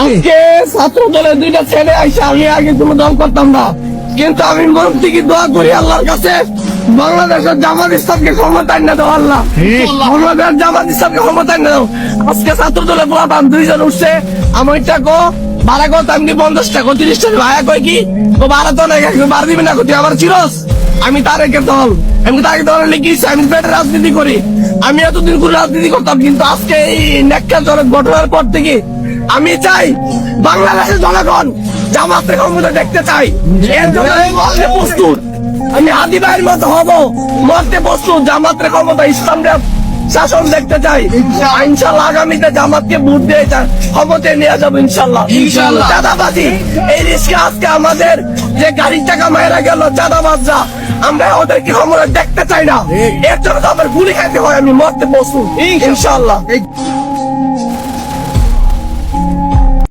আজকে ছাত্র দলের দুইটা ছেলে আইসা, আমি আগে কোনো দল করতাম না, কিন্তু আমি মন থেকে দোয়া করি আল্লাহর কাছে বাংলাদেশের জামাত ইসলামকে ক্ষমতা এনে দাও আল্লাহ। বাংলাদেশের জামাত ইসলামকে ক্ষমতা এনে দাও। আজকে ছাত্র দলের বলতাম দুইজন উঠছে, আমার টাকা ভাড়া কত আমি 50 টাকা 30 টাকা ভাড়া কই কি তো ভাড়া তো নাই, ভাড়া দিবি না তুই আমার চিরস। আমি তারেকে দল, আমি তাকে দলে লিখিস, আমি পেটের রাজনীতি করি। আমি এতদিন করে রাজনীতি করতাম, কিন্তু আজকে এই ন্যাক্কারজনক ঘটনার পর থেকে আমি চাই বাংলাদেশের জনগণ জামাতের ক্ষমতা দেখতে চাই। এর জন্য আমি মরতে প্রস্তুত, আমি হাদি ভাইয়ের মতো হব, মরতে প্রস্তুত। জামাতের ক্ষমতা ইসলামের শাসন দেখতে চাই। ইনশাল্লাহ আগামীতে জামাতকে ভোট দিয়ে ক্ষমতায় নিয়ে যাবো ইনশাল্লাহ। চাঁদাবাজি এই রিস্কে আজকে আমাদের যে গাড়ির টাকা মায়েরা গেল চাঁদাবাজরা, আমরা ওদেরকে ক্ষমতা দেখতে চাই না। এর জন্য তো আমার গুলি খাইতে হয়, আমি মরতে প্রস্তুত ইনশাল্লাহ।